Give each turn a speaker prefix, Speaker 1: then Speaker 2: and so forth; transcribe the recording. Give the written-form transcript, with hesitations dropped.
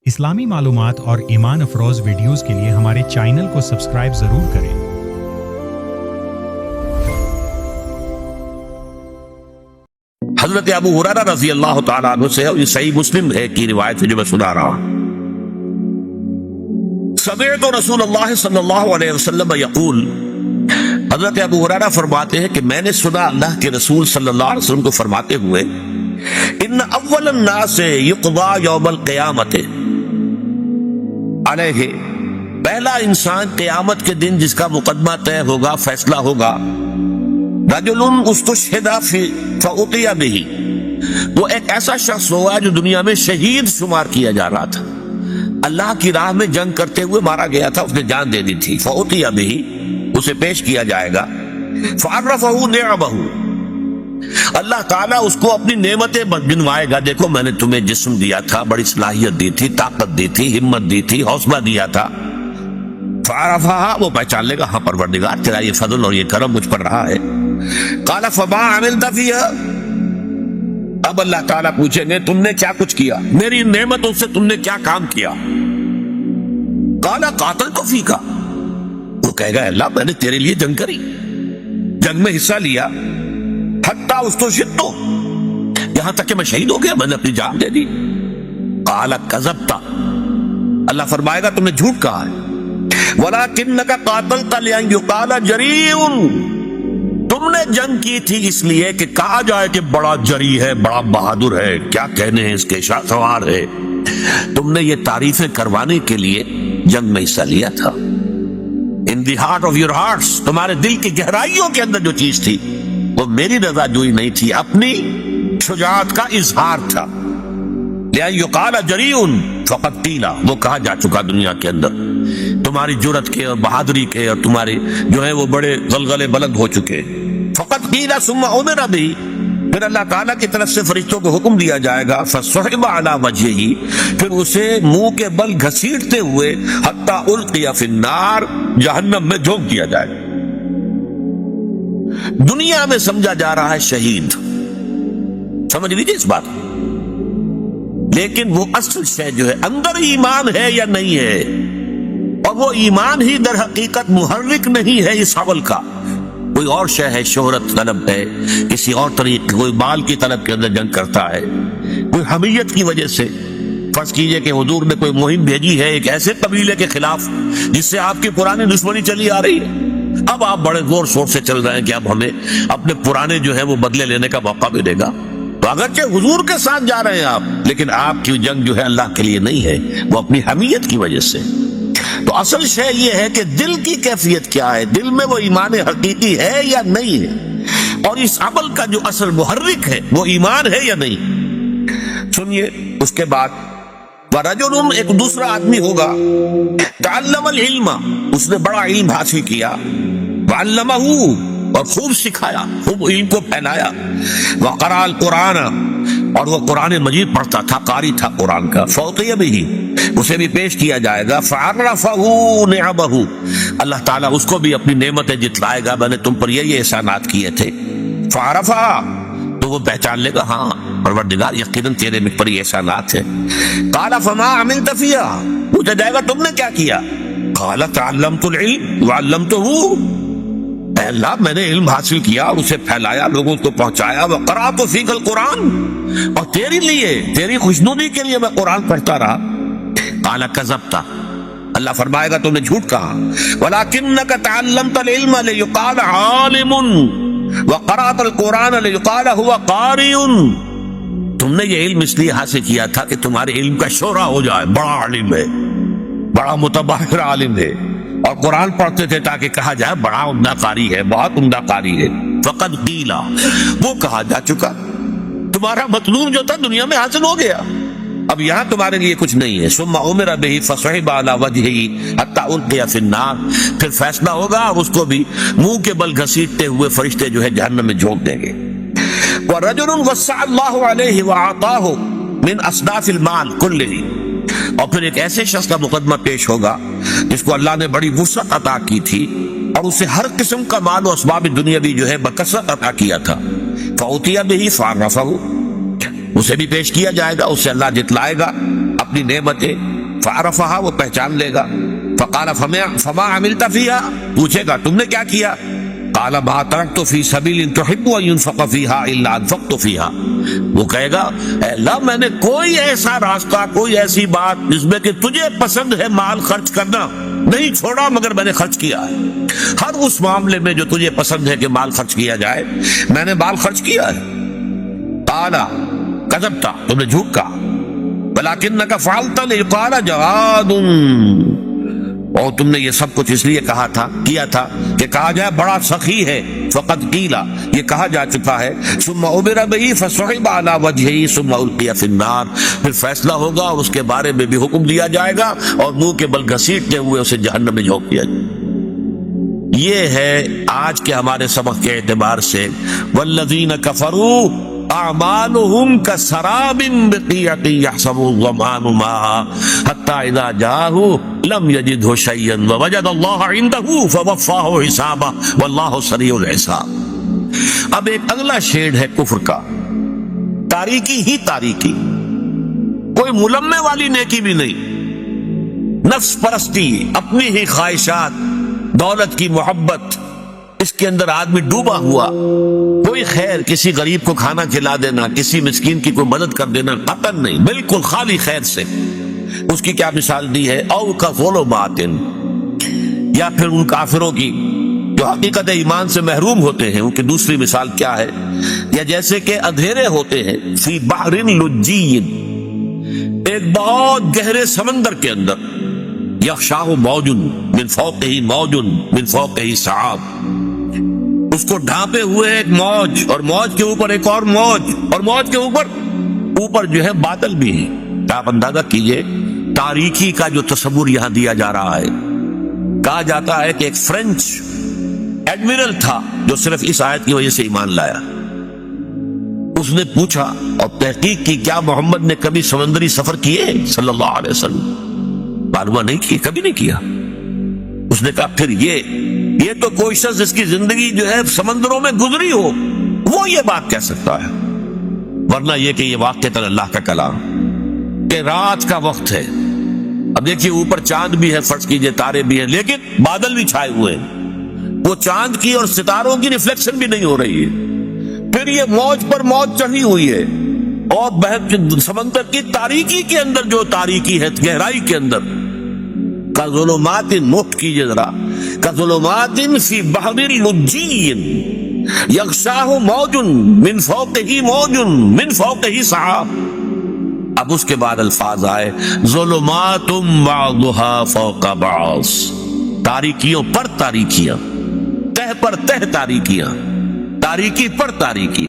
Speaker 1: اسلامی معلومات اور ایمان افروز ویڈیوز کے لیے ہمارے چینل کو سبسکرائب ضرور کریں۔
Speaker 2: حضرت ابو ہریرہ رضی اللہ تعالیٰ عنہ سے اور یہ صحیح مسلم ہے کی روایت ہے جو میں سنا رہا ہوں۔ سمعت رسول اللہ صلی اللہ علیہ وسلم یقول، حضرت ابو ہریرہ فرماتے ہیں کہ میں نے سنا اللہ کے رسول صلی اللہ علیہ وسلم کو فرماتے ہوئے، ان اول الناس یقضى یوم القیامت علیہ، پہلا انسان قیامت کے دن جس کا مقدمہ طے ہوگا، فیصلہ ہوگا، رجل استشہد فأتي به، وہ ایک ایسا شخص ہوگا جو دنیا میں شہید شمار کیا جا رہا تھا، اللہ کی راہ میں جنگ کرتے ہوئے مارا گیا تھا، اس نے جان دے دی تھی، فأتي به، اسے پیش کیا جائے گا، فعرفه نعمه، اللہ تعالیٰ اس کو اپنی نعمتیں گنوائے گا، دیکھو میں نے تمہیں جسم دیا تھا، بڑی صلاحیت دی تھی، طاقت دی تھی، ہمت دی تھی، حوصلہ دیا تھا، فعرفها، وہ پہچان لے گا، ہاں پروردگار تیرا یہ فضل اور یہ کرم مجھ پر رہا ہے۔ قال فما عملت فيها، اب اللہ تعالیٰ پوچھیں گے تم نے کیا کچھ کیا، میری نعمتوں سے تم نے کیا کام کیا؟ قال قاتلت فيك، وہ کہے گا اللہ میں نے تیرے لیے جنگ کری، جنگ میں حصہ لیا، حتی استشہدت، یہاں تک کہ میں شہید ہو گیا، میں نے اپنی جان دے دی۔ قال کذبت، اللہ فرمائے گا تم نے جھوٹ کہا ہے، ولکنک قاتلت لأن یقال جریء، تم نے جنگ کی تھی اس لیے کہ کہا جائے کہ بڑا جری ہے، بڑا بہادر ہے، کیا کہنے ہیں اس کے، شاہ سوار ہے، تم نے یہ تعریفیں کروانے کے لیے جنگ میں حصہ لیا تھا۔ In the heart of your hearts, تمہارے دل کی گہرائیوں کے اندر جو چیز تھی وہ میری رضا جوئی نہیں تھی، اپنی شجاعت کا اظہار تھا۔ لأن یقال جریء فقد قیل، وہ کہا جا چکا دنیا کے اندر، تمہاری جرأت کے اور بہادری کے اور تمہارے جو ہے وہ بڑے غلغلے بلند ہو چکے۔ فقط قیل ثم امر به، پھر اللہ تعالیٰ کی طرف سے فرشتوں کو حکم دیا جائے گا، فصحب علی وجهه، پھر اسے منہ کے بل گھسیٹتے ہوئے حتی القی فی النار، جہنم میں جھونک دیا جائے گا۔ دنیا میں سمجھا جا رہا ہے شہید، سمجھ لیجیے اس بات، لیکن وہ اصل شے جو ہے اندر ایمان ہے یا نہیں ہے، اور وہ ایمان ہی در حقیقت محرک نہیں ہے اس عمل کا، کوئی اور شے ہے، شہرت طلب ہے، کسی اور طریقے، کوئی مال کی طلب کے اندر جنگ کرتا ہے، کوئی حمیت کی وجہ سے، فرض کیجئے کہ حضور نے کوئی مہم بھیجی ہے ایک ایسے قبیلے کے خلاف جس سے آپ کی پرانی دشمنی چلی آ رہی ہے، اب آپ بڑے زور شور سے چل رہے ہیں کہ اب ہمیں اپنے پرانے جو ہے وہ بدلے لینے کا موقع ملے گا، تو اگرچہ حضور کے ساتھ جا رہے ہیں آپ، لیکن آپ کی جنگ جو ہے اللہ کے لیے نہیں ہے، وہ اپنی حمیت کی وجہ سے۔ تو اصل شے یہ ہے کہ دل کی کیفیت کیا ہے، دل میں وہ ایمان حقیقی ہے یا نہیں ہے، اور اس عمل کا جو اصل محرک ہے وہ ایمان ہے یا نہیں۔ سنیے اس کے بعد، وَرَجُلٌ، ایک دوسرا آدمی ہوگا، تَعَلَّمَ الْعِلْمَ، اس نے بڑا علم حاصل کیا، وَعَلَّمَهُ، اور خوب سکھایا، خوب علم کو پھیلایا، وَقَرَأَ الْقُرْآنَ، اور وہ قرآن مجید پڑھتا تھا، قاری تھا قرآن کا، فَأُتِيَ بِهِ، اسے بھی پیش کیا جائے گا، فَعَرَّفَهُ نِعَمَهُ، اللہ تعالیٰ اس کو بھی اپنی نعمتیں جتلائے گا، میں نے تم پر یہ احسانات کیے تھے، فَعَرَفَهَا، تو وہ پہچان لے گا، ہاں پروردگار یقیناً تیرے مجھ پر یہ احسانات ہیں۔ قَالَ فَمَا عَمِلْتَ فِيهَا، پوچھا جائے گا تم نے کیا کیا؟ قَالَ تَعَلَّمْتُ الْعِلْمَ وَعَلَّمْتُهُ، اے اللہ میں نے علم حاصل کیا اور اسے پھیلایا، لوگوں کو پہنچایا، وَقَرَأْتُ فِيكَ الْقُرْآنَ، اور تیری لیے، تیری خوشنودی کے لیے میں قرآن پڑھتا رہا۔ قَالَ كَذَبْتَ، اللہ فرمائے گا تم نے جھوٹ کہا، وَلَكِنَّكَ تَعَلَّمْتَ الْعِلْمَ لِيُقَالَ عَالِمٌ وَقَرَأْتَ الْقُرْآنَ لِيُقَالَ هُوَ قَارِئٌ، تم نے یہ علم اس لیے حاصل کیا تھا کہ تمہارے علم کا شہرہ ہو جائے، بڑا عالم ہے، بڑا متبحر عالم ہے، اور قرآن پڑھتے تھے تاکہ کہا جائے بڑا عمدہ قاری ہے، بہت عمدہ قاری ہے۔ فقد قیل، وہ کہا جا چکا، تمہارا مطلوب جو تھا دنیا میں حاصل ہو گیا، اب یہاں تمہارے لیے کچھ نہیں ہے۔ ثم امر به فصعب على وجهه حتى القي في النار، پھر فیصلہ ہوگا اس کو بھی منہ کے بل گھسیٹتے ہوئے فرشتے جو ہے جہنم میں جھونک دیں گے۔ ورجل وسع الله عليه واعطاه من اصناف المال كله، اور پھر ایک ایسے شخص کا مقدمہ پیش ہوگا جس کو اللہ نے بڑی وسعت عطا کی تھی اور اسے ہر قسم کا مال و اسباب دنیاوی جو ہے بکثرت عطا کیا تھا۔ فأتي به فعرفه، اسے بھی پیش کیا جائے گا، اسے اللہ جتلائے گا اپنی نعمتیں، فعرفها وہ پہچان لے گا، فقال فما عملت فيها پوچھے گا تم نے کیا کیا، قال ما تركت في سبيل تحب ان ينفق فيها الا انفقت فيها وہ کہے گا اے اللہ میں نے کوئی ایسا راستہ، کوئی ایسی بات جس میں کہ تجھے پسند ہے مال خرچ کرنا نہیں چھوڑا مگر میں نے خرچ کیا ہے، ہر اس معاملے میں جو تجھے پسند ہے کہ مال خرچ کیا جائے میں نے مال خرچ کیا ہے۔ قال کذبت تم نے جھوٹ کہا، ولکنک فعلت ليقال جواد اور تم نے یہ سب کچھ اس لیے کیا تھا کہ کہا جائے بڑا سخی ہے، فقد قیلا یہ کہا جا چکا ہے، ثم عبر به فصعب على وجهه ثم القي في النار پھر فیصلہ ہوگا اور اس کے بارے میں بھی حکم دیا جائے گا اور منہ کے بل گھسیٹتے ہوئے اسے جہنم میں جھونک دیا جائے گا۔ یہ ہے آج کے ہمارے سبق کے اعتبار سے والذین کفروا اعمالهم كسراب بقيعة يحسبه الظمآن ماء حتى اذا جاءه لم يجده شيئا ووجد الله عنده فوفاه حسابه والله سريع الحساب۔ اب ایک اگلا شیڈ ہے کفر کا، تاریکی ہی تاریکی، کوئی ملمے والی نیکی بھی نہیں، نفس پرستی، اپنی ہی خواہشات، دولت کی محبت، اس کے اندر آدمی ڈوبا ہوا، کوئی خیر، کسی غریب کو کھانا کھلا دینا، کسی مسکین کی کوئی مدد کر دینا، قطعاً نہیں، بالکل خالی خیر سے۔ اس کی کیا مثال دی ہے، او کظلمات، یا پھر ان کافروں کی جو حقیقت ایمان سے محروم ہوتے ہیں ان کی دوسری مثال کیا ہے، یا جیسے کہ اندھیرے ہوتے ہیں فی بحر لجی، ایک بہت گہرے سمندر کے اندر، یغشاہ موج من فوقہ موج من فوقہ سحاب، اس کو ڈھانپے ہوئے ایک موج اور موج کے اوپر ایک اور موج اور موج کے اوپر جو ہے بادل بھی ہیں۔ آپ اندازہ کیجئے تاریکی کا جو تصور یہاں دیا جا رہا ہے۔ کہا جاتا ہے کہ ایک فرینچ ایڈمرل تھا جو صرف اس آیت کی وجہ سے ایمان لایا۔ اس نے پوچھا اور تحقیق کی کیا محمد نے کبھی سمندری سفر کیے صلی اللہ علیہ وسلم؟ معلومہ نہیں کیے، کبھی نہیں کیا۔ اس نے کہا پھر یہ تو کوئی شخص جس کی زندگی جو ہے سمندروں میں گزری ہو وہ یہ بات کہہ سکتا ہے، ورنہ یہ کہ یہ واقعتاً اللہ کا کلام کہ رات کا وقت ہے۔ اب دیکھیے اوپر چاند بھی ہے، فرض کیجئے تارے بھی ہیں، لیکن بادل بھی چھائے ہوئے ہیں، وہ چاند کی اور ستاروں کی ریفلیکشن بھی نہیں ہو رہی ہے۔ پھر یہ موج پر موج چڑھی ہوئی ہے اور سمندر کی تاریکی کے اندر جو تاریکی ہے، گہرائی کے اندر، کظلمات، نوٹ کیجئے ذرا، کظلمات فی بحر لجی یغشاہ موج من فوقہ موج من فوقہ سحاب۔ اب اس کے بعد الفاظ آئے ظلمات بعضها فوق بعض، تاریکیوں پر تاریکیاں، تہ پر تہ تاریکیاں، تاریکی پر تاریکی۔